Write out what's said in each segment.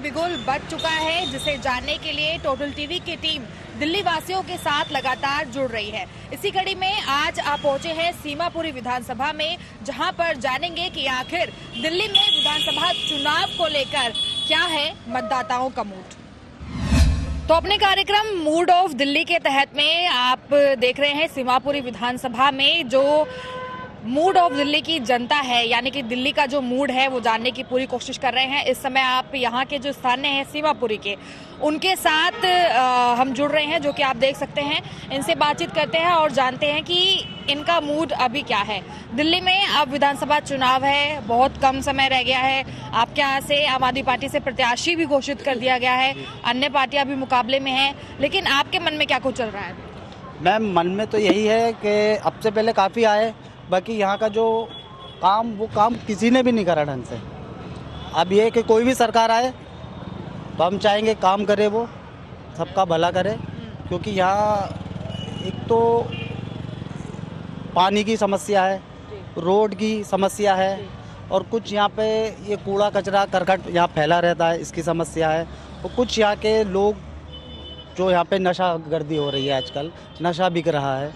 बिगुल बज चुका है, जिसे जानने के लिए टोटल टीवी की टीम दिल्ली वासियों के साथ लगातार जुड़ रही है। इसी कड़ी में आज आप पहुंचे हैं सीमापुरी विधानसभा में, जहां पर जानेंगे कि आखिर दिल्ली में विधानसभा चुनाव को लेकर क्या है मतदाताओं का मूड। तो अपने कार्यक्रम मूड ऑफ दिल्ली के तहत में आप देख रहे हैं सीमापुरी विधानसभा में जो मूड ऑफ दिल्ली की जनता है, यानी कि दिल्ली का जो मूड है वो जानने की पूरी कोशिश कर रहे हैं। इस समय आप यहाँ के जो स्थानीय हैं सीमापुरी के, उनके साथ हम जुड़ रहे हैं, जो कि आप देख सकते हैं। इनसे बातचीत करते हैं और जानते हैं कि इनका मूड अभी क्या है। दिल्ली में अब विधानसभा चुनाव है, बहुत कम समय रह गया है। आपके यहाँ से आम आदमी पार्टी से प्रत्याशी भी घोषित कर दिया गया है, अन्य पार्टियां भी मुकाबले में हैं, लेकिन आपके मन में क्या कुछ चल रहा है? मैम, मन में तो यही है कि अब से पहले काफ़ी आए, बाकी यहाँ का जो काम वो काम किसी ने भी नहीं करा ढंग से। अब ये कि कोई भी सरकार आए तो हम चाहेंगे काम करे, वो सबका भला करे, क्योंकि यहाँ एक तो पानी की समस्या है, रोड की समस्या है, और कुछ यहाँ पे ये कूड़ा कचरा करकट यहाँ फैला रहता है, इसकी समस्या है। और कुछ यहाँ के लोग जो यहाँ पे नशा गर्दी हो रही है, आजकल नशा बिक रहा है,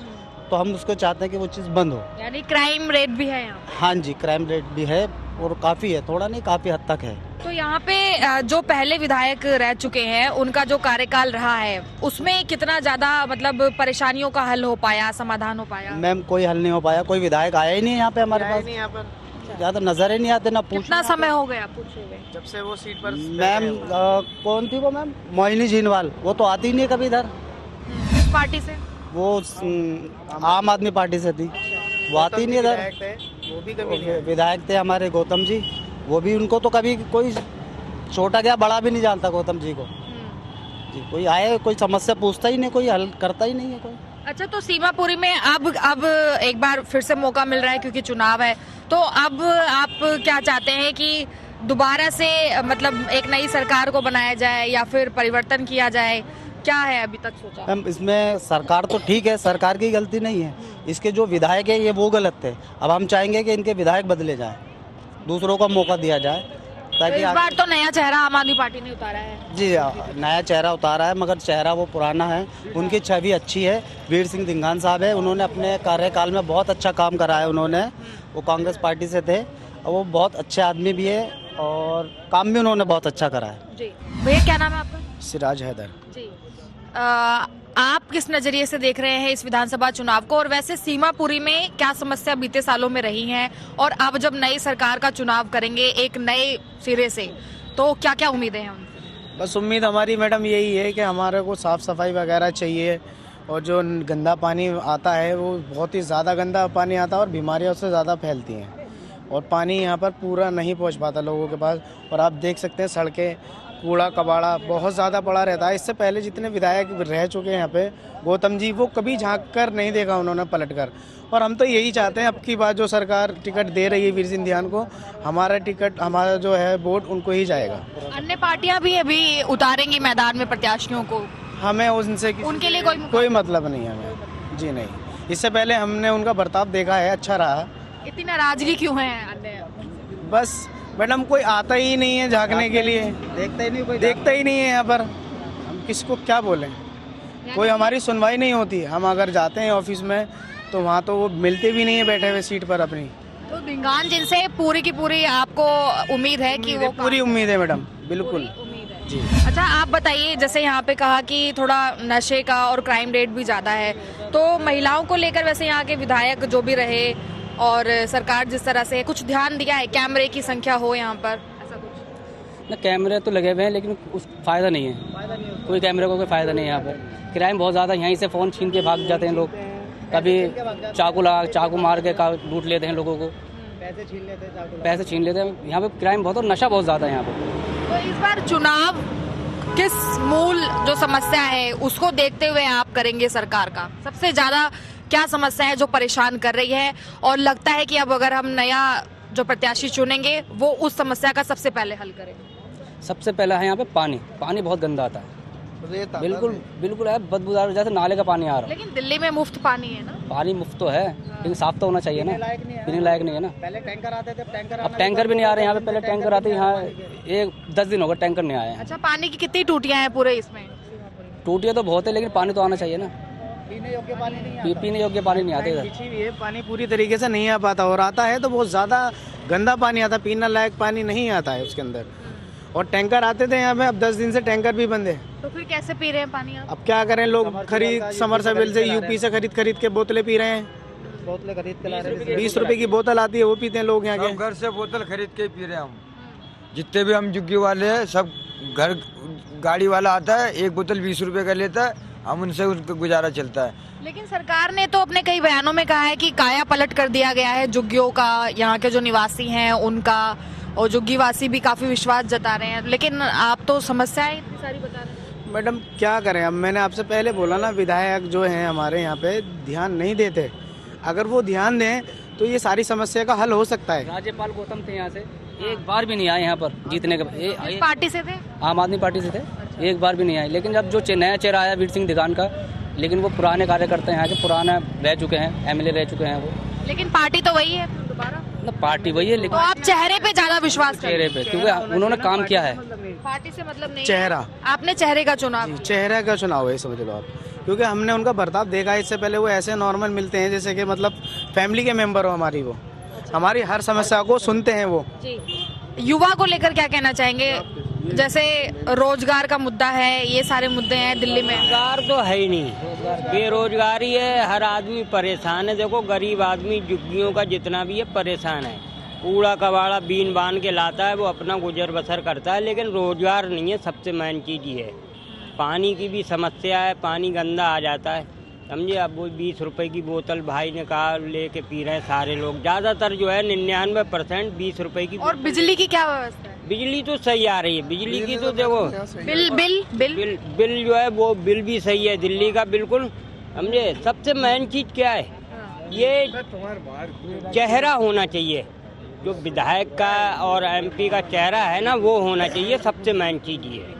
तो हम उसको चाहते हैं कि वो चीज़ बंद हो। यानी क्राइम रेट भी है यहाँ? हाँ जी, क्राइम रेट भी है और काफ़ी है, थोड़ा नहीं काफ़ी हद तक है। तो यहाँ पे जो पहले विधायक रह चुके हैं, उनका जो कार्यकाल रहा है, उसमें कितना ज्यादा मतलब परेशानियों का हल हो पाया, समाधान हो पाया? मैम, कोई हल नहीं हो पाया, कोई विधायक आया ही नहीं यहाँ पे हमारे पास। यहाँ पर ज़्यादा नजर ही नहीं आते ना। कितना समय हो गया पूछे हुए जब से वो सीट पर? मैम, कौन थी वो मैम? मोहिनी झीनवाल, वो तो आती ही नहीं कभी इधर। किस पार्टी से? वो आम आदमी पार्टी से थी, वो आती नहीं इधर। वो भी कभी नहीं। विधायक थे हमारे गौतम जी, वो भी, उनको तो कभी कोई छोटा क्या बड़ा भी नहीं जानता गौतम जी को जी। कोई आए, कोई समस्या पूछता ही नहीं, कोई हल करता ही नहीं है कोई। अच्छा, तो सीमापुरी में अब एक बार फिर से मौका मिल रहा है क्योंकि चुनाव है, तो अब आप क्या चाहते हैं कि दोबारा से मतलब एक नई सरकार को बनाया जाए या फिर परिवर्तन किया जाए? क्या है अभी तक सोचा? मैम, इसमें सरकार तो ठीक है, सरकार की गलती नहीं है, इसके जो विधायक है ये वो गलत थे। अब हम चाहेंगे कि इनके विधायक बदले जाएं, दूसरों को मौका दिया जाए, ताकि इस बार तो नया चेहरा आम आदमी पार्टी ने उतारा है। जी, नया चेहरा उतारा है, मगर चेहरा वो पुराना है। उनकी छवि अच्छी है। वीर सिंह धिंगान साहब है, उन्होंने अपने कार्यकाल में बहुत अच्छा काम करा है। उन्होंने, वो कांग्रेस पार्टी से थे, और वो बहुत अच्छे आदमी भी है और काम भी उन्होंने बहुत अच्छा करा है। जी भैया, क्या नाम है आपका? सिराज हैदर जी। आप किस नजरिए से देख रहे हैं इस विधानसभा चुनाव को, और वैसे सीमापुरी में क्या समस्या बीते सालों में रही हैं, और अब जब नई सरकार का चुनाव करेंगे एक नए सिरे से, तो क्या क्या उम्मीदें हैं उनसे? बस उम्मीद हमारी मैडम यही है कि हमारे को साफ़ सफाई वगैरह चाहिए, और जो गंदा पानी आता है वो बहुत ही ज़्यादा गंदा पानी आता है और बीमारियां उससे ज़्यादा फैलती हैं, और पानी यहाँ पर पूरा नहीं पहुँच पाता लोगों के पास। और आप देख सकते हैं सड़कें, कूड़ा कबाड़ा बहुत ज़्यादा पड़ा रहता है। इससे पहले जितने विधायक रह चुके हैं यहाँ पे, गौतम जी, वो कभी झांक कर नहीं देखा उन्होंने पलट कर। और हम तो यही चाहते हैं, अब की बार जो सरकार टिकट दे रही है वीर सिंह धियान को, हमारा टिकट, हमारा जो है वोट उनको ही जाएगा। अन्य पार्टियां भी अभी उतारेंगी मैदान में प्रत्याशियों को, हमें उनसे उनके लिए कोई मतलब नहीं है हमें जी। नहीं, इससे पहले हमने उनका बर्ताव देखा है, अच्छा रहा। इतनी नाराजगी क्यों है अन्य? बस मैडम, कोई आता ही नहीं है झांकने के लिए, देखता ही नहीं, कोई देखता ही नहीं है यहाँ पर। हम किसको क्या बोलें, कोई हमारी सुनवाई नहीं होती। हम अगर जाते हैं ऑफिस में तो वहाँ तो वो मिलते भी नहीं है बैठे हुए सीट पर अपनी। तो धिंगान जिनसे पूरी की पूरी आपको उम्मीद है कि वो पूरी उम्मीद है मैडम, बिल्कुल उम्मीद है जी। अच्छा, आप बताइए, जैसे यहाँ पे कहा कि थोड़ा नशे का और क्राइम रेट भी ज्यादा है, तो महिलाओं को लेकर वैसे यहाँ के विधायक जो भी रहे और सरकार जिस तरह से कुछ ध्यान दिया है, कैमरे की संख्या हो यहाँ पर, ऐसा कुछ? ना, कैमरे तो लगे हुए हैं लेकिन उस फायदा नहीं है, कोई कैमरे को कोई फायदा नहीं है। यहाँ पर क्राइम बहुत ज़्यादा, यहीं से फ़ोन छीन के भाग जाते हैं लोग, कभी चाकू मार के लूट लेते हैं लोगों को, पैसे छीन लेते हैं। यहाँ पे क्राइम बहुत और नशा बहुत ज़्यादा है यहाँ पर। तो इस बार चुनाव किस मूल जो समस्या है उसको देखते हुए आप करेंगे सरकार का? सबसे ज्यादा क्या समस्या है जो परेशान कर रही है, और लगता है कि अब अगर हम नया जो प्रत्याशी चुनेंगे वो उस समस्या का सबसे पहले हल करेंगे? सबसे पहला है यहाँ पे पानी बहुत गंदा आता है, बिल्कुल बिल्कुल है, बदबूदार जैसे नाले का पानी आ रहा लेकिन दिल्ली में मुफ्त पानी है ना। है। पानी मुफ्त तो है लेकिन साफ तो होना चाहिए ना, पीने लायक नहीं है ना। पहले टैंकर आते थे, टैंकर अब टैंकर भी नहीं आ रहे यहाँ पे, पहले टैंकर आते यहाँ 10 दिन हो गए टैंकर नहीं आए हैं। अच्छा, पानी की कितनी टूटियां हैं पूरे इसमें? टूटियाँ तो बहुत है लेकिन पानी तो आना चाहिए ना, पीने योग्य पानी नहीं पीने योग्य पानी नहीं आते इधर। बिछी हुई है, पानी पूरी तरीके से नहीं आ पाता और आता है तो बहुत ज़्यादा गंदा पानी आता, पीने लायक पानी नहीं आता है उसके अंदर। और टैंकर आते थे यहाँ पे, अब 10 दिन से टैंकर भी बंद है। तो फिर कैसे पी रहे हैं पानी आप? अब क्या करें, लोग खरीद समरसेबल से यूपी से खरीद के बोतलें पी रहे हैं। बोतलें खरीद के ला रहे थे। 20 रुपए की बोतल आती है, वो पीते हैं लोग यहाँ के। सब घर से बोतल खरीद के ही पी रहे हैं हम, जितने भी हम झुग्गी वाले हैं सब घर, गाड़ी वाला आता है 1 बोतल 20 रुपए का लेता है, हम उनसे उनका गुजारा चलता है। लेकिन सरकार ने तो अपने कई बयानों में कहा है कि काया पलट कर दिया गया है झुग्गियों का, यहाँ के जो निवासी हैं उनका, और झुग्गीवासी भी काफी विश्वास जता रहे हैं। लेकिन आप तो समस्याएं इतनी सारी बता रहे हैं। मैडम क्या करें, अब मैंने आपसे पहले बोला ना, विधायक जो हैं हमारे यहाँ पे ध्यान नहीं देते। अगर वो ध्यान दें तो ये सारी समस्या का हल हो सकता है। राज्यपाल गौतम थे यहाँ से, एक बार भी नहीं आए यहाँ पर जीतने के। किस पार्टी से थे? आम आदमी पार्टी से थे, एक बार भी नहीं आए। लेकिन जब जो नया चेहरा आया वीर सिंह दिगान का, लेकिन वो पुराने कार्यकर्ता यहाँ के, पुराना रह चुके हैं, एमएलए रह चुके हैं वो। लेकिन पार्टी तो वही है दोबारा ना, पार्टी वही है तो लेकिन आप चेहरे पे ज्यादा विश्वास करते चेहरे पे, क्योंकि उन्होंने काम किया है। हैं। पार्टी से मतलब नहीं है। चेहरा, आपने चेहरे का चुनाव जी, चेहरा का चुनाव है समझ लो आप, क्योंकि हमने उनका बर्ताव देखा है। इससे पहले वो ऐसे नॉर्मल मिलते हैं जैसे कि मतलब फैमिली के मेंबर हो हमारी, वो हमारी हर समस्या को सुनते हैं वो। जी। युवा को लेकर क्या कहना चाहेंगे? जैसे रोजगार का मुद्दा है, ये सारे मुद्दे हैं दिल्ली में। रोजगार तो है ही नहीं, बेरोजगारी है, हर आदमी परेशान है। देखो गरीब आदमी झुग्गियों का जितना भी है परेशान है, कूड़ा कबाड़ा बीन बान के लाता है, वो अपना गुजर बसर करता है, लेकिन रोजगार नहीं है। सबसे मेन चीज़ ये है। पानी की भी समस्या है, पानी गंदा आ जाता है, समझे। अब वो 20 रुपए की बोतल भाई ने कहा लेके पी रहे हैं सारे लोग, ज़्यादातर जो है 99% 20 रुपए की। और बिजली की क्या व्यवस्था है? बिजली तो सही आ रही है, बिजली की तो देखो बिल बिल बिल बिल जो है वो बिल भी सही है दिल्ली का, बिल्कुल, समझे। सबसे मेन चीज़ क्या है, ये चेहरा होना चाहिए, जो विधायक का और एमपी का चेहरा है ना, वो होना चाहिए। सबसे मेन चीज़ ये है।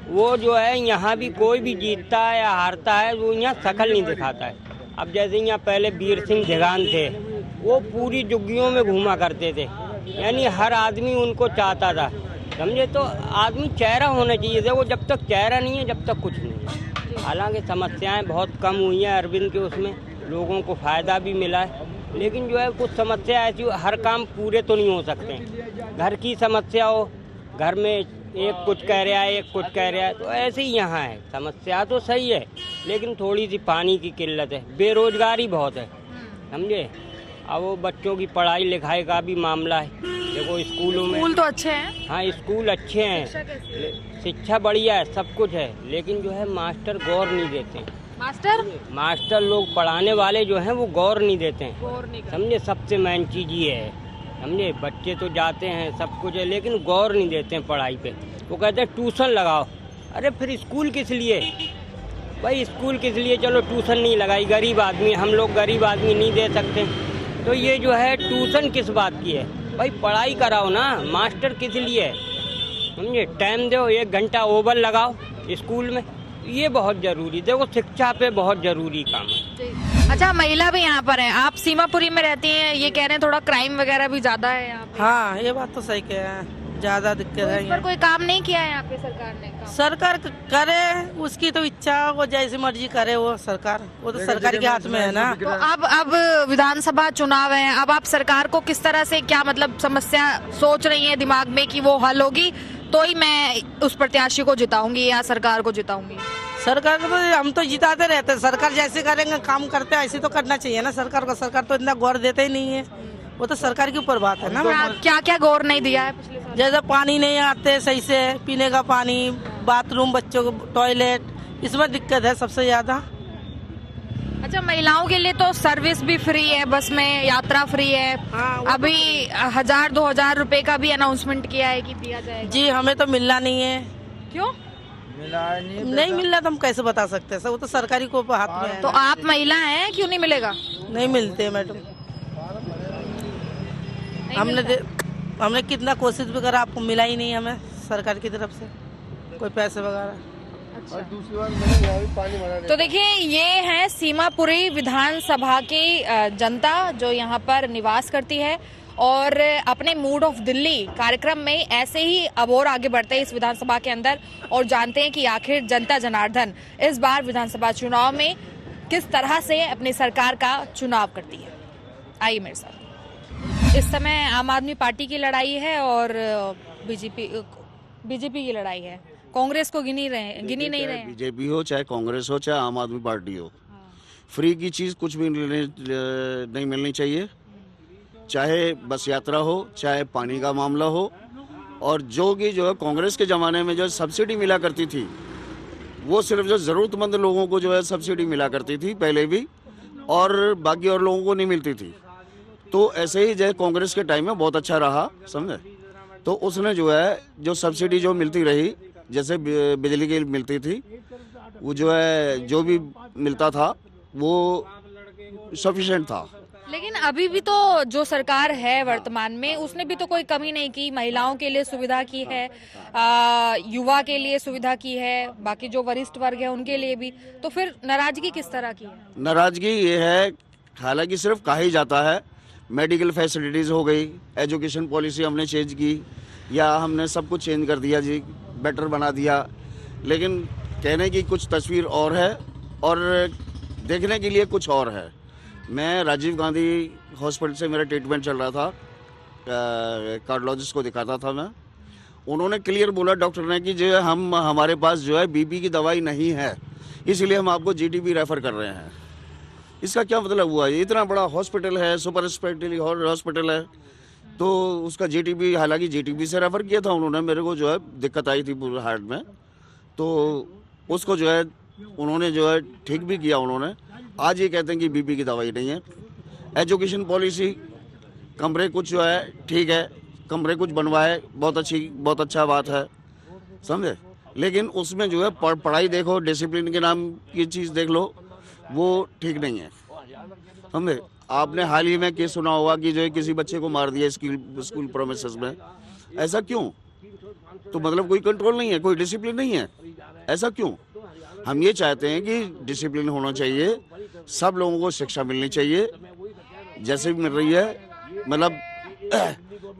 वो जो है यहाँ भी कोई भी जीतता है या हारता है, वो यहाँ शकल नहीं दिखाता है। अब जैसे यहाँ पहले वीर सिंह दिगान थे, वो पूरी झुग्गियों में घूमा करते थे, यानी हर आदमी उनको चाहता था, समझे। तो आदमी चेहरा होना चाहिए। देखो जब तक चेहरा नहीं है जब तक कुछ नहीं है। हालांकि समस्याएं बहुत कम हुई हैं अरविंद के, उसमें लोगों को फ़ायदा भी मिला है, लेकिन जो है कुछ समस्या ऐसी, हर काम पूरे तो नहीं हो सकते। घर की समस्या हो, घर में एक कुछ कह रहा है एक कुछ कह रहा है, तो ऐसे ही यहाँ है। समस्या तो सही है लेकिन थोड़ी सी पानी की किल्लत है, बेरोजगारी बहुत है, समझे। अब वो बच्चों की पढ़ाई लिखाई का भी मामला है। देखो स्कूलों में, स्कूल तो अच्छे हैं। हाँ स्कूल अच्छे हैं, शिक्षा बढ़िया है, सब कुछ है, लेकिन जो है मास्टर गौर नहीं देते। मास्टर लोग पढ़ाने वाले जो हैं वो गौर नहीं देते हैं, समझे। सबसे मेन चीज़ ये है, समझे। बच्चे तो जाते हैं, सब कुछ है, लेकिन गौर नहीं देते हैं पढ़ाई पे। वो कहते हैं ट्यूशन लगाओ। अरे फिर स्कूल किस लिए भाई, स्कूल किस लिए? चलो ट्यूशन नहीं लगाई, गरीब आदमी, हम लोग गरीब आदमी नहीं दे सकते, तो ये जो है ट्यूशन किस बात की है भाई? पढ़ाई कराओ ना, मास्टर किस लिए है, समझे। टाइम दो, 1 घंटा ओवर लगाओ स्कूल में, ये बहुत ज़रूरी। देखो शिक्षा पे बहुत ज़रूरी काम है। अच्छा, महिला भी यहाँ पर है, आप सीमापुरी में रहती हैं, ये कह रहे हैं थोड़ा क्राइम वगैरह भी ज्यादा है यहाँ पे। हाँ ये बात तो सही कह रहे हैं, ज्यादा दिक्कत तो है। इस पर कोई काम नहीं किया है यहाँ पे सरकार ने? सरकार करे, उसकी तो इच्छा, वो जैसी मर्जी करे, वो सरकार, वो तो सरकार के हाथ में है ना। तो अब विधानसभा चुनाव है, अब आप सरकार को किस तरह से, क्या मतलब समस्या सोच रही है दिमाग में कि वो हल होगी तो ही मैं उस प्रत्याशी को जिताऊंगी या सरकार को जिताऊंगी? सरकार को तो हम तो जिताते रहते हैं, सरकार जैसे करेंगे काम करते हैं ऐसे तो करना चाहिए ना सरकार को। सरकार तो इतना गौर देते ही नहीं है, वो तो सरकार के ऊपर बात है ना। क्या क्या गौर नहीं दिया है पिछले साल? जैसे पानी नहीं आते सही से, पीने का पानी, बाथरूम, बच्चों को टॉयलेट, इसमें दिक्कत है सबसे ज्यादा। अच्छा, महिलाओं के लिए तो सर्विस भी फ्री है, बस में यात्रा फ्री है। हाँ, अभी 1000-2000 रुपए का भी अनाउंसमेंट किया है कि दिया जाएगा। जी हमें तो मिलना नहीं है। क्यों नहीं मिल रहा तो हम कैसे बता सकते हैं, वो तो सरकारी को हाथ में है। तो आप महिला हैं, क्यों नहीं मिलेगा? नहीं मिलते मैडम, हमने कितना कोशिश भी करा, आपको मिला ही नहीं हमें सरकार की तरफ से कोई पैसे वगैरह। और दूसरी बार मैंने यहाँ भी पानी भरा। तो देखिए, ये है सीमापुरी विधानसभा की जनता जो यहाँ पर निवास करती है और अपने मूड ऑफ दिल्ली कार्यक्रम में ऐसे ही अब और आगे बढ़ते हैं इस विधानसभा के अंदर और जानते हैं कि आखिर जनता जनार्दन इस बार विधानसभा चुनाव में किस तरह से अपनी सरकार का चुनाव करती है। आइए मेरे साथ। इस समय आम आदमी पार्टी की लड़ाई है और बीजेपी की लड़ाई है। कांग्रेस को गिनी नहीं रहे। बीजेपी हो चाहे कांग्रेस हो चाहे आम आदमी पार्टी हो, फ्री की चीज कुछ भी नहीं मिलनी चाहिए, चाहे बस यात्रा हो चाहे पानी का मामला हो। और जो है कांग्रेस के ज़माने में जो सब्सिडी मिला करती थी, वो सिर्फ जो ज़रूरतमंद लोगों को जो है सब्सिडी मिला करती थी पहले भी, और बाकी और लोगों को नहीं मिलती थी। तो ऐसे ही जो है कांग्रेस के टाइम में बहुत अच्छा रहा, समझे। तो उसने जो है जो सब्सिडी जो मिलती रही, जैसे बिजली की मिलती थी, वो जो है जो भी मिलता था वो सफिशिएंट था। लेकिन अभी भी तो जो सरकार है वर्तमान में, उसने भी तो कोई कमी नहीं की। महिलाओं के लिए सुविधा की है, युवा के लिए सुविधा की है, बाकी जो वरिष्ठ वर्ग है उनके लिए भी। तो फिर नाराजगी किस तरह की है? नाराजगी ये है, हालांकि सिर्फ कहा ही जाता है, मेडिकल फैसिलिटीज़ हो गई, एजुकेशन पॉलिसी हमने चेंज की, या हमने सब कुछ चेंज कर दिया जी, बेटर बना दिया, लेकिन कहने की कुछ तस्वीर और है और देखने के लिए कुछ और है। मैं राजीव गांधी हॉस्पिटल से मेरा ट्रीटमेंट चल रहा था, कार्डियोलॉजिस्ट को दिखाता था मैं। उन्होंने क्लियर बोला डॉक्टर ने कि जो है हमारे पास जो है बीपी की दवाई नहीं है, इसलिए हम आपको जीटीबी रेफ़र कर रहे हैं। इसका क्या मतलब हुआ? ये इतना बड़ा हॉस्पिटल है, सुपर स्पेशलिटी हॉस्पिटल है, तो उसका जीटीबी, हालांकि जीटीबी से रेफ़र किया था उन्होंने, मेरे को जो है दिक्कत आई थी पूरे हार्ट में, तो उसको जो है उन्होंने जो है ठीक भी किया उन्होंने। आज ये कहते हैं कि बीपी की दवाई नहीं है। एजुकेशन पॉलिसी, कमरे कुछ जो है ठीक है, कमरे कुछ बनवाए, बहुत अच्छा बात है, समझे। लेकिन उसमें जो है पढ़ाई देखो, डिसिप्लिन के नाम की चीज़ देख लो, वो ठीक नहीं है, समझे। आपने हाल ही में केस सुना होगा कि जो है किसी बच्चे को मार दिया स्कूल प्रोमिसेस में। ऐसा क्यों? तो मतलब कोई कंट्रोल नहीं है, कोई डिसिप्लिन नहीं है, ऐसा क्यों? हम ये चाहते हैं कि डिसिप्लिन होना चाहिए, सब लोगों को शिक्षा मिलनी चाहिए जैसे भी मिल रही है, मतलब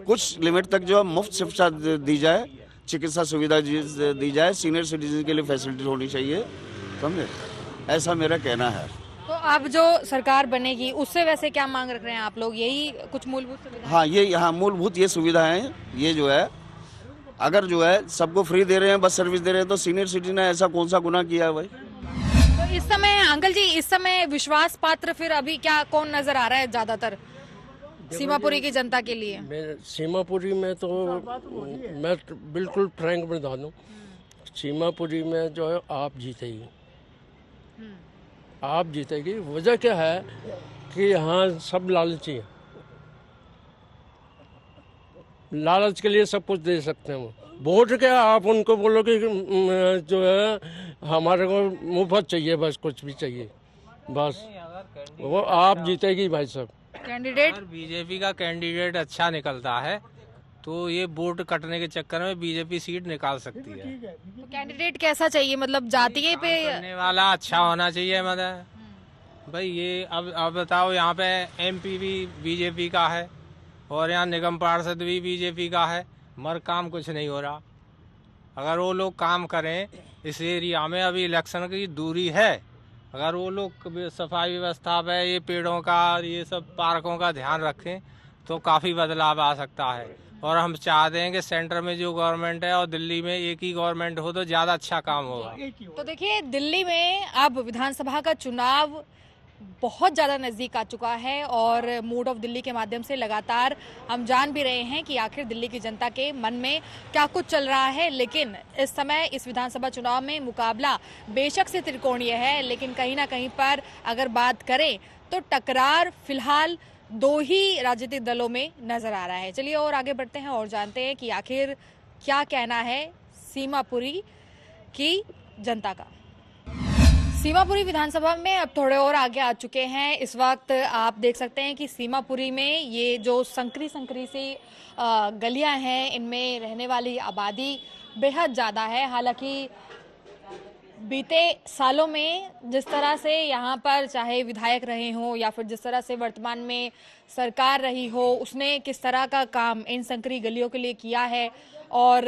कुछ लिमिट तक जो है मुफ्त शिक्षा दी जाए, चिकित्सा सुविधा दी जाए, सीनियर सिटीजन के लिए फैसिलिटी होनी चाहिए, समझे। ऐसा मेरा कहना है। तो अब जो सरकार बनेगी उससे वैसे क्या मांग रख रहे हैं आप लोग? यही कुछ मूलभूत सुविधा? हाँ, मूलभूत ये सुविधाएं, ये जो है अगर जो है सबको फ्री दे रहे हैं, बस सर्विस दे रहे हैं, तो सीनियर सिटीजन ने ऐसा कौन सा गुनाह किया है भाई? तो इस समय अंकल जी, इस समय विश्वास पात्र फिर अभी क्या कौन नजर आ रहा है ज्यादातर सीमापुरी की जनता के लिए? सीमापुरी में तो मैं बिल्कुल फ्रैंक बता दूं, सीमापुरी में जो है आप जीतेगी, आप जीतेगी। वजह क्या है कि यहाँ सब लालची है, लालच के लिए सब कुछ दे सकते हैं वो। वोट क्या, आप उनको बोलो कि जो है हमारे को मुफ्त चाहिए, बस कुछ भी चाहिए, बस वो आप जीतेगी भाई साहब। कैंडिडेट बीजेपी का कैंडिडेट अच्छा निकलता है तो ये वोट कटने के चक्कर में बीजेपी सीट निकाल सकती है। तो कैंडिडेट कैसा चाहिए, मतलब जातीय पे करने वाला अच्छा होना चाहिए। मतलब भाई ये अब बताओ, यहाँ पे एमपी भी बीजेपी का है और यहाँ निगम पार्षद भी बीजेपी का है, मगर काम कुछ नहीं हो रहा। अगर वो लोग काम करें, इस एरिया में अभी इलेक्शन की दूरी है, अगर वो लोग सफाई व्यवस्था पे, ये पेड़ों का, ये सब पार्कों का ध्यान रखें तो काफ़ी बदलाव आ सकता है। और हम चाहते हैं कि सेंटर में जो गवर्नमेंट है और दिल्ली में एक ही गवर्नमेंट हो तो ज़्यादा अच्छा काम होगा। तो देखिए, दिल्ली में अब विधानसभा का चुनाव बहुत ज़्यादा नज़दीक आ चुका है और मूड ऑफ दिल्ली के माध्यम से लगातार हम जान भी रहे हैं कि आखिर दिल्ली की जनता के मन में क्या कुछ चल रहा है। लेकिन इस समय इस विधानसभा चुनाव में मुकाबला बेशक से त्रिकोणीय है, लेकिन कहीं ना कहीं पर अगर बात करें तो टकरार फिलहाल दो ही राजनीतिक दलों में नजर आ रहा है। चलिए और आगे बढ़ते हैं और जानते हैं कि आखिर क्या कहना है सीमापुरी की जनता का। सीमापुरी विधानसभा में अब थोड़े और आगे आ चुके हैं। इस वक्त आप देख सकते हैं कि सीमापुरी में ये जो संकरी सी गलियां हैं, इनमें रहने वाली आबादी बेहद ज़्यादा है। हालांकि बीते सालों में जिस तरह से यहाँ पर चाहे विधायक रहे हों या फिर जिस तरह से वर्तमान में सरकार रही हो, उसने किस तरह का काम इन संकरी गलियों के लिए किया है और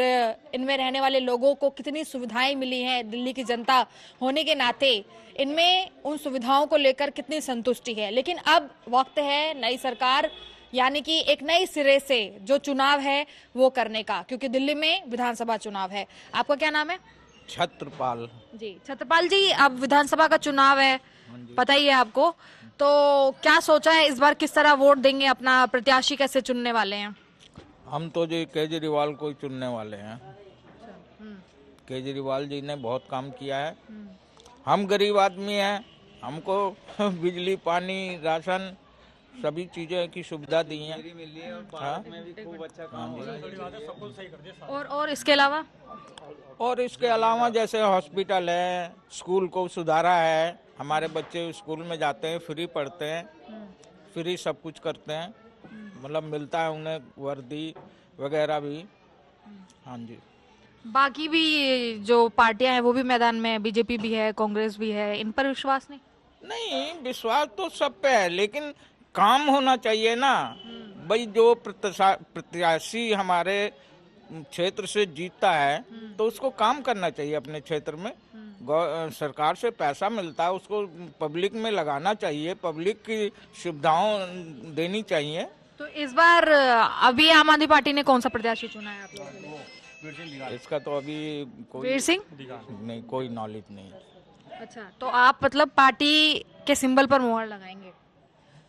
इनमें रहने वाले लोगों को कितनी सुविधाएं मिली हैं, दिल्ली की जनता होने के नाते इनमें उन सुविधाओं को लेकर कितनी संतुष्टि है। लेकिन अब वक्त है नई सरकार यानी कि एक नई सिरे से जो चुनाव है वो करने का, क्योंकि दिल्ली में विधानसभा चुनाव है। आपका क्या नाम है? छत्रपाल जी। छत्रपाल जी, अब विधानसभा का चुनाव है, पता ही है आपको, तो क्या सोचा है इस बार, किस तरह वोट देंगे, अपना प्रत्याशी कैसे चुनने वाले हैं? हम तो जी केजरीवाल को ही चुनने वाले हैं। केजरीवाल जी ने बहुत काम किया है। हम गरीब आदमी हैं, हमको बिजली पानी राशन सभी चीजें की सुविधा दी है। और इसके अलावा इसके अलावा जैसे हॉस्पिटल है, स्कूल को सुधारा है, हमारे बच्चे स्कूल में जाते हैं, फ्री पढ़ते हैं, फ्री सब कुछ करते हैं, मतलब मिलता है उन्हें वर्दी वगैरह भी। हाँ जी। बाकी भी जो पार्टियां हैं वो भी मैदान में है, बीजेपी भी है, कांग्रेस भी है, इन पर विश्वास नहीं? नहीं, विश्वास तो सब पे है, लेकिन काम होना चाहिए ना भाई। जो प्रत्याशी हमारे क्षेत्र से जीतता है तो उसको काम करना चाहिए अपने क्षेत्र में। सरकार से पैसा मिलता है, उसको पब्लिक में लगाना चाहिए, पब्लिक की सुविधाओं देनी चाहिए। तो इस बार अभी आम आदमी पार्टी ने कौन सा प्रत्याशी चुना है आप लोगों के लिए? इसका तो अभी कोई वीर सिंह नहीं, कोई नॉलेज नहीं। अच्छा, तो आप मतलब पार्टी के सिंबल पर मुहर लगाएंगे,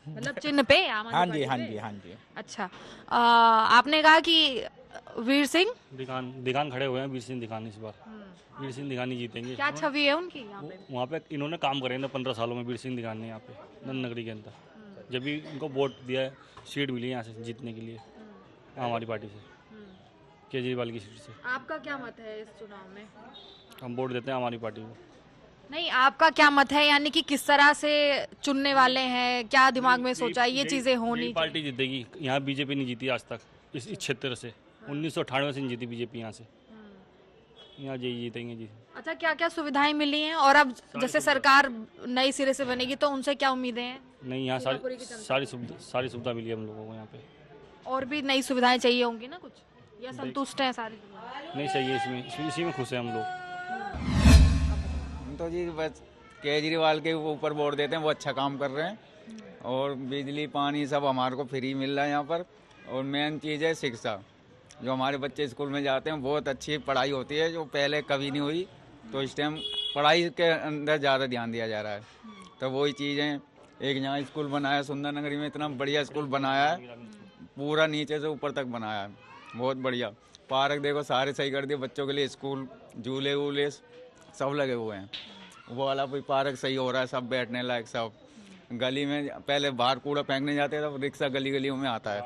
मतलब चिन्ह पे? आम आदमी हाँ जी, पार्टी हाँ पे? जी, हाँ जी। अच्छा, आपने कहा कि वीर सिंह दिखान खड़े हुए हैं। वीर सिंह दिखान इस बार वीर सिंह दिखानी जीतेंगे। क्या छवि है उनकी यहाँ पे? वहाँ पे इन्होंने काम करे ना 15 सालों में। वीर सिंह दिखान ने यहाँ पे नंद नगरी के अंदर जब भी इनको वोट दिया है, सीट मिली है यहाँ से जीतने के लिए हमारी पार्टी से, केजरीवाल की सीट से। आपका क्या मत है इस चुनाव में? हम वोट देते हैं हमारी पार्टी को। नहीं, आपका क्या मत है, यानी कि किस तरह से चुनने वाले हैं, क्या दिमाग में सोचा है ये चीजें होनी? पार्टी जीतेगी। यहाँ बीजेपी नहीं जीती आज तक इस क्षेत्र से। 1998 से नहीं जीती बीजेपी यहाँ से, यहाँ जीतेंगे जी। अच्छा, क्या क्या सुविधाएं मिली हैं और अब जैसे सरकार नई सिरे से बनेगी तो उनसे क्या उम्मीदें हैं? नहीं, यहाँ सारी सुविधा मिली है हम लोगों को यहाँ पे। और भी नई सुविधाएं चाहिए होंगी ना कुछ, या संतुष्ट हैं सारी? नहीं, सही है, इसी में खुश है हम लोग। हम तो जी बस केजरीवाल के ऊपर वोट देते हैं, वो अच्छा काम कर रहे हैं, और बिजली पानी सब हमारे को फ्री मिल रहा है यहाँ पर। और मेन चीज़ है शिक्षा, जो हमारे बच्चे स्कूल में जाते हैं बहुत अच्छी पढ़ाई होती है, जो पहले कभी नहीं हुई। तो इस टाइम पढ़ाई के अंदर ज़्यादा ध्यान दिया जा रहा है। तो वही चीज़ें, एक यहाँ स्कूल बनाया सुंदर नगरी में, इतना बढ़िया स्कूल बनाया है, पूरा नीचे से ऊपर तक बनाया है, बहुत बढ़िया। पार्क देखो सारे सही कर दिए बच्चों के लिए, स्कूल झूले वूले सब लगे हुए हैं, वो वाला भी पार्क सही हो रहा है, सब बैठने लायक सब। गली में पहले बाहर कूड़ा फेंकने जाते थे, रिक्शा गली गलियों में आता है,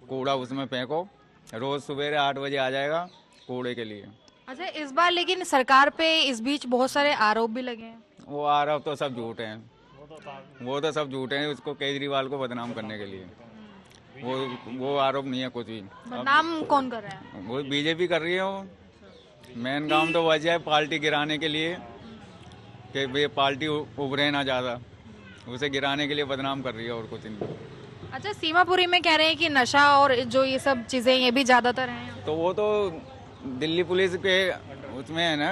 कूड़ा उसमें फेंको, रोज सवेरे 8 बजे आ जाएगा कूड़े के लिए। अच्छा, इस बार लेकिन सरकार पे इस बीच बहुत सारे आरोप भी लगे हैं। वो आरोप तो सब झूठे हैं, वो तो सब झूठे हैं, उसको केजरीवाल को बदनाम करने के लिए। वो आरोप नहीं है कुछ भी। बदनाम कौन कर रहा है? वो बीजेपी कर रही है। वो मेन काम तो वजह है पार्टी गिराने के लिए, कि ये पार्टी उभरे ना ज़्यादा, उसे गिराने के लिए बदनाम कर रही है, और कुछ नहीं। अच्छा, सीमापुरी में कह रहे हैं कि नशा और जो ये सब चीजें ये भी ज्यादातर हैं। तो वो तो दिल्ली पुलिस के उसमें है ना,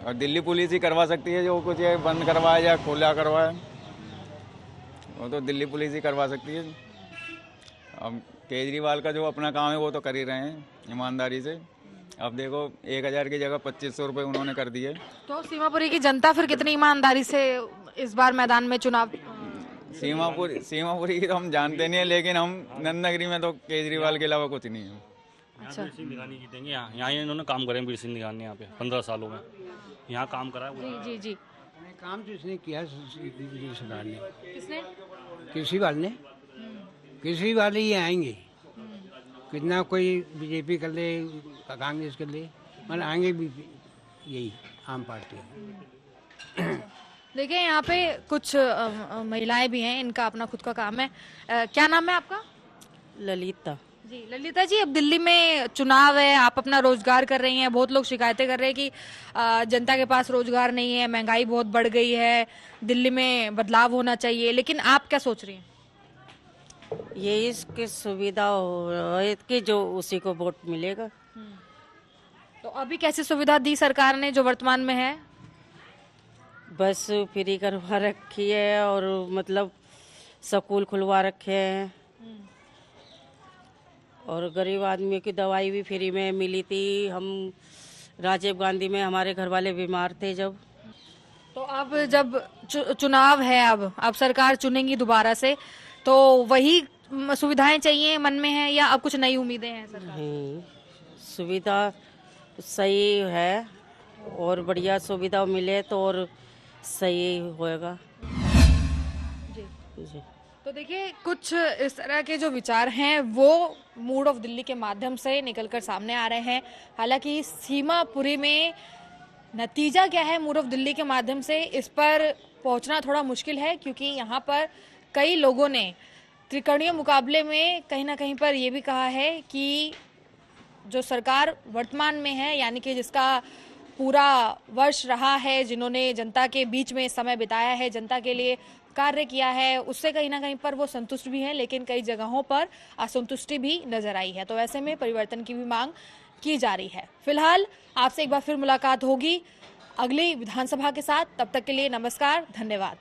और दिल्ली पुलिस ही करवा सकती है, जो कुछ ये बंद करवाए या खुला करवाए, वो तो दिल्ली पुलिस ही करवा सकती है। अब केजरीवाल का जो अपना काम है वो तो कर ही रहे हैं ईमानदारी से। अब देखो 1000 की जगह 2500 रुपये उन्होंने कर दिए। तो सीमापुरी की जनता फिर कितनी ईमानदारी से इस बार मैदान में चुनाव? सीमापुरी की तो हम जानते नहीं है, लेकिन हम नंद नगरी में तो केजरीवाल के अलावा कुछ नहीं है। अच्छा, वीर सिंह दिखानी जीतेंगे। यहाँ इन्होंने काम करे वीर सिंह दिखानी, यहाँ पे 15 सालों में यहाँ काम करा है। जी जी, काम तो इसने किया सरकार ने। किसने? केजरीवाल ने। केजरीवाल ही आएंगे, कितना कोई बीजेपी कर ले, कांग्रेस कर ले, मतलब आएंगे भी यही आम पार्टी। देखिए, यहाँ पे कुछ महिलाएं भी हैं, इनका अपना खुद का काम है। क्या नाम है आपका? ललिता। जी ललिता जी, अब दिल्ली में चुनाव है, आप अपना रोजगार कर रही हैं, बहुत लोग शिकायतें कर रहे हैं कि जनता के पास रोजगार नहीं है, महंगाई बहुत बढ़ गई है, दिल्ली में बदलाव होना चाहिए, लेकिन आप क्या सोच रही हैं? ये इसकी सुविधा हो कि जो उसी को वोट मिलेगा। तो अभी कैसी सुविधा दी सरकार ने जो वर्तमान में है? बस फ्री करवा रखी है और मतलब स्कूल खुलवा रखे हैं और गरीब आदमी की दवाई भी फ्री में मिली थी। हम राजीव गांधी में हमारे घर वाले बीमार थे जब। तो अब जब चुनाव है, अब सरकार चुनेंगी दोबारा से, तो वही सुविधाएं चाहिए मन में है या अब कुछ नई उम्मीदें हैं सरकार? सुविधा सही है और बढ़िया सुविधा मिले तो और सही होएगा। जी। तो देखिए, कुछ इस तरह के जो विचार हैं वो मूड ऑफ दिल्ली के माध्यम से निकलकर सामने आ रहे हैं। हालांकि सीमापुरी में नतीजा क्या है मूड ऑफ दिल्ली के माध्यम से, इस पर पहुंचना थोड़ा मुश्किल है, क्योंकि यहाँ पर कई लोगों ने त्रिकोणीय मुकाबले में कहीं ना कहीं पर ये भी कहा है कि जो सरकार वर्तमान में है, यानी कि जिसका पूरा वर्ष रहा है, जिन्होंने जनता के बीच में समय बिताया है, जनता के लिए कार्य किया है, उससे कहीं ना कहीं पर वो संतुष्ट भी हैं, लेकिन कई जगहों पर असंतुष्टि भी नजर आई है। तो ऐसे में परिवर्तन की भी मांग की जा रही है। फिलहाल आपसे एक बार फिर मुलाकात होगी अगली विधानसभा के साथ। तब तक के लिए नमस्कार, धन्यवाद।